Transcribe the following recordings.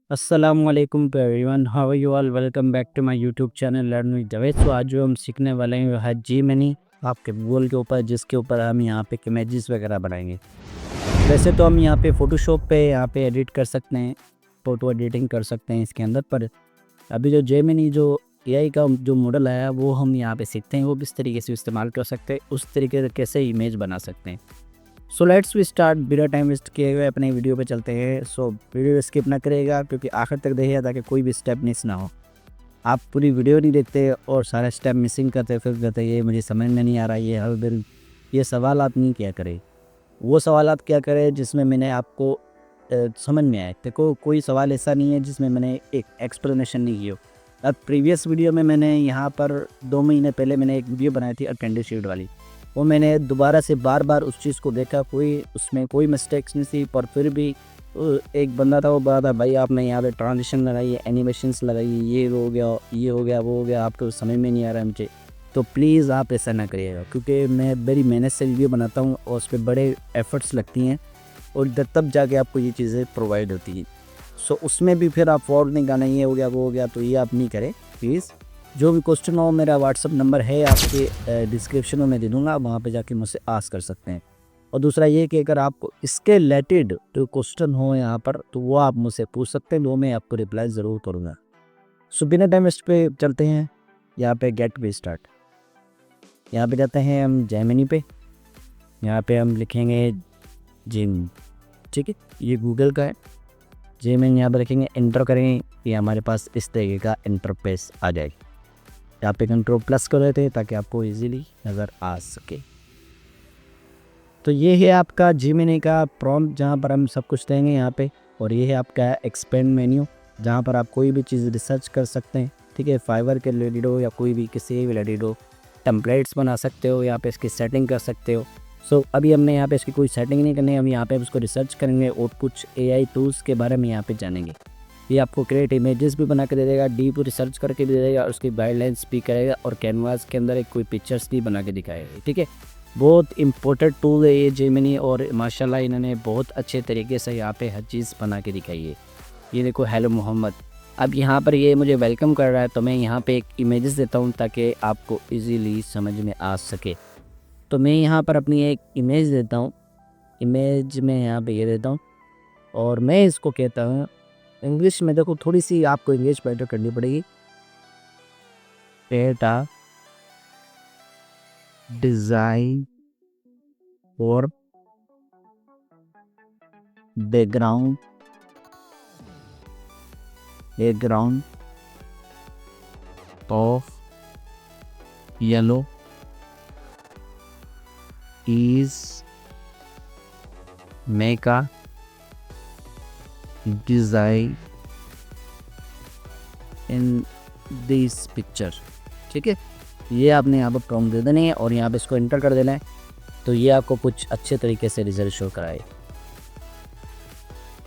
अस्सलामुअलैकुम to everyone, how are you all. Welcome back to my YouTube channel learn with Javed. So आज जो हम सीखने वाले हैं वो है जी मिनी आपके गूगल के ऊपर, जिसके ऊपर हम यहाँ पे इमेजेस वगैरह बनाएंगे। वैसे तो हम यहाँ पे फ़ोटोशॉप पे यहाँ पे एडिट कर सकते हैं, फ़ोटो एडिटिंग कर सकते हैं इसके अंदर, पर अभी जो जे मिनी जो एआई का जो मॉडल आया वो हम यहाँ पे सीखते हैं वो किस तरीके से इस्तेमाल कर सकते हैं, उस तरीके से कैसे इमेज बना सकते हैं। So let's we start. बिना टाइम वेस्ट किए हुए अपने वीडियो पे चलते हैं। सो वीडियो स्किप ना करेगा क्योंकि आखिर तक देखिएगा ताकि कोई भी स्टेप मिस ना हो। आप पूरी वीडियो नहीं देखते और सारे स्टेप मिसिंग करते फिर कहते ये मुझे समझ में नहीं आ रहा, ये हर दिन ये सवाल आप नहीं क्या करें। वो सवाल आप क्या करें जिसमें मैंने आपको समझ में आए। देखो कोई सवाल ऐसा नहीं है जिसमें मैंने एक एक्सप्लेनेशन नहीं की हो। अब प्रीवियस वीडियो में मैंने यहाँ पर 2 महीने पहले मैंने एक वीडियो बनाई थी अटेंडेंस वाली। वो मैंने दोबारा से बार बार उस चीज़ को देखा, कोई उसमें कोई मिस्टेक्स नहीं थी, पर फिर भी एक बंदा था वो बता था भाई आपने यहाँ पे ट्रांजिशन लगाई है, एनिमेशंस लगाई है, ये हो गया ये हो गया वो हो गया, आपको समझ में नहीं आ रहा है मुझे। तो प्लीज़ आप ऐसा ना करिएगा क्योंकि मैं बड़ी मेहनत से वीडियो बनाता हूँ और उस पर बड़े एफर्ट्स लगती हैं और तब जाके आपको ये चीज़ें प्रोवाइड होती हैं। सो उसमें भी फिर आप फॉर्ड नहीं गाना ये हो गया वो हो गया, तो ये आप नहीं करें प्लीज़। जो भी क्वेश्चन हो मेरा व्हाट्सअप नंबर है आपके डिस्क्रिप्शन में मैं दे दूँगा, वहाँ पे जाके मुझसे आस्क कर सकते हैं। और दूसरा ये कि अगर आपको इसके रिलेटेड जो क्वेश्चन हो यहाँ पर तो वो आप मुझसे पूछ सकते हैं, वो मैं आपको रिप्लाई ज़रूर करूँगा। सो बिना टाइम वेस्ट पे चलते हैं यहाँ पे गेट वे स्टार्ट। यहाँ पे जाते हैं हम जेमिनी पे। यहाँ पे हम लिखेंगे जिम, ठीक है, ये गूगल का है। जेमिनी यहाँ पे लिखेंगे, एंटर करेंगे, ये हमारे पास इस तरीके का इंटरफेस आ जाएगा। यहाँ पे कंट्रोल प्लस कर देते हैं ताकि आपको इजीली नज़र आ सके। तो ये है आपका जीमिनी का प्रॉम्प्ट जहाँ पर हम सब कुछ देंगे यहाँ पे। और ये है आपका एक्सपेंड मेन्यू जहाँ पर आप कोई भी चीज़ रिसर्च कर सकते हैं, ठीक है, फाइवर के रिलेटेड हो या कोई भी किसी भी रिलेटेड हो। टेम्पलेट्स बना सकते हो, यहाँ पे इसकी सेटिंग कर सकते हो। सो अभी हमने यहाँ पे इसकी कोई सेटिंग नहीं करनी है, हम यहाँ पे उसको रिसर्च करेंगे और कुछ एआई टूल्स के बारे में यहाँ पे जानेंगे। ये आपको क्रिएट इमेजेस भी बना के दे देगा, डीप रिसर्च करके भी दे देगा और उसकी गाइडलाइंस भी करेगा और कैनवास के अंदर एक कोई पिक्चर्स भी बना के दिखाएगा, ठीक है। बहुत इंपॉर्टेंट टूल है ये जेमिनी और माशाल्लाह इन्होंने बहुत अच्छे तरीके से यहाँ पे हर चीज़ बना के दिखाई है। ये देखो हेलो मोहम्मद। अब यहाँ पर ये मुझे वेलकम कर रहा है तो मैं यहाँ पे एक इमेजेस देता हूँ ताकि आपको इजीली समझ में आ सके। तो मैं यहाँ पर अपनी एक इमेज देता हूँ, इमेज में यहाँ पे ये देता हूँ और मैं इसको कहता हूँ इंग्लिश में। देखो थोड़ी सी आपको इंग्लिश बेटर करनी पड़ेगी। डेटा डिज़ाइन और background background of yellow is make a design in this picture, ठीक है। ये आपने यहाँ पर प्रॉम्प्ट दे देनी है और यहाँ पे इसको इंटर कर देना है तो ये आपको कुछ अच्छे तरीके से रिजल्ट शो कराए।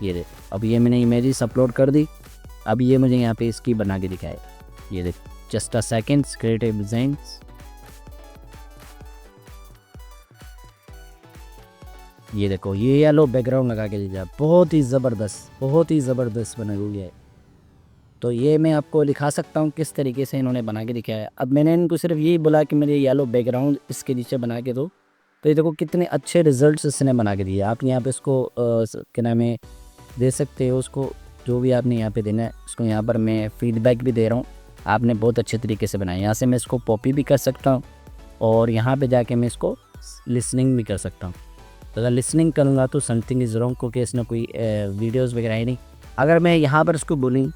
ये देख, अब ये मैंने इमेजेस अपलोड कर दी। अब ये मुझे यहाँ पे इसकी बना के दिखाए। ये देख, just a seconds, creative design. ये देखो ये येलो बैकग्राउंड लगा के दीजिए, बहुत ही ज़बरदस्त बना हुई है। तो ये मैं आपको दिखा सकता हूँ किस तरीके से इन्होंने बना के दिखाया है। अब मैंने इनको सिर्फ यही बोला कि मेरे येलो बैकग्राउंड इसके नीचे बना के दो, तो ये देखो कितने अच्छे रिजल्ट्स इसने बना के दिए। आप यहाँ पे इसको क्या नाम है दे सकते हो, उसको जो भी आपने यहाँ पे देना है उसको। यहाँ पर मैं फीडबैक भी दे रहा हूँ, आपने बहुत अच्छे तरीके से बनाया। यहाँ से मैं इसको कॉपी भी कर सकता हूँ और यहाँ पे जाके मैं इसको लिसनिंग भी कर सकता हूँ। तो अगर लिसनिंग करूँगा तो समथिंग इज़ रॉन्ग क्योंकि इसने कोई वीडियोज़ वगैरह है नहीं। अगर मैं यहाँ पर इसको बोलूँ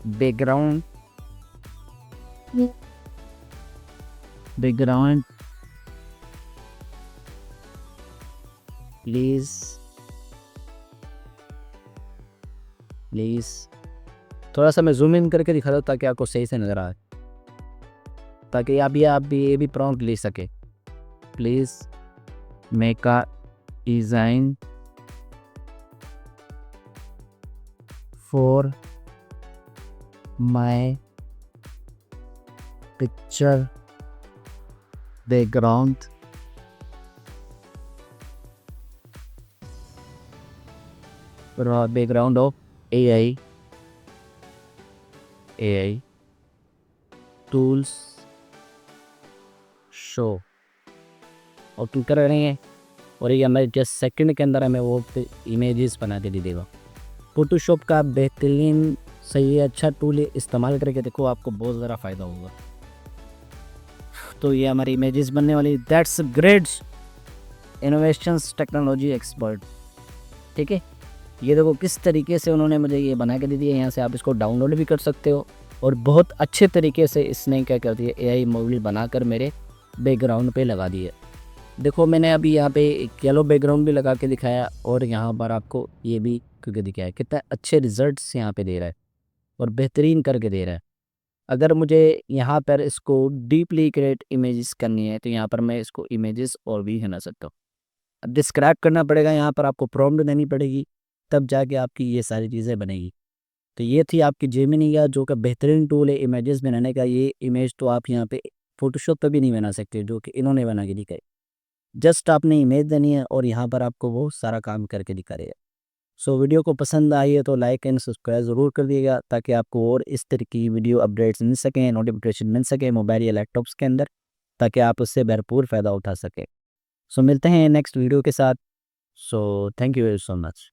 बैकग्राउंड प्लीज़ थोड़ा सा मैं जूम इन करके दिखा दूँ ताकि आपको सही से नज़र आए, ताकि आप भी ये भी प्रॉम्प्ट ले सके। Please make a design for my picture background background of AI AI tools show और क्लिक करेंगे और ये हमें जस्ट सेकंड के अंदर हमें वो इमेजेस बना के दे देगा। फ़ोटोशॉप का बेहतरीन सही है, अच्छा टूल है, इस्तेमाल करके देखो आपको बहुत ज़्यादा फ़ायदा होगा। तो ये हमारी इमेजेस बनने वाली। That's great innovations technology expert. ठीक है, ये देखो किस तरीके से उन्होंने मुझे ये बना के दे दिया। यहाँ से आप इसको डाउनलोड भी कर सकते हो और बहुत अच्छे तरीके से इसने क्या कर दिया, एआई मॉडल बनाकर मेरे बैकग्राउंड पे लगा दिया। देखो मैंने अभी यहाँ पे एक येलो बैकग्राउंड भी लगा के दिखाया और यहाँ पर आपको ये भी करके दिखाया। कितना अच्छे रिजल्ट्स यहाँ पे दे रहा है और बेहतरीन करके दे रहा है। अगर मुझे यहाँ पर इसको डीपली क्रिएट इमेजेस करनी है तो यहाँ पर मैं इसको इमेजेस और भी बना सकता हूँ। अब डिस्क्राइब करना पड़ेगा, यहाँ पर आपको प्रॉम्प्ट देनी पड़ेगी, तब जाके आपकी ये सारी चीज़ें बनेगी। तो ये थी आपकी जेमिनी का जो कि बेहतरीन टूल है इमेजेस बनाने का। ये इमेज तो आप यहाँ पे फोटोशॉप पे भी नहीं बना सकते जो कि इन्होंने बना के दिखाई। जस्ट आपने इमेज देनी है और यहाँ पर आपको वो सारा काम करके दिखा रहे हैं। सो वीडियो को पसंद आई है तो लाइक एंड सब्सक्राइब ज़रूर कर दिएगा ताकि आपको और इस तरह की वीडियो अपडेट्स मिल सकें, नोटिफिकेशन मिल सके मोबाइल या लैपटॉप्स के अंदर, ताकि आप उससे भरपूर फ़ायदा उठा सकें। सो मिलते हैं नेक्स्ट वीडियो के साथ। So thank you very so much.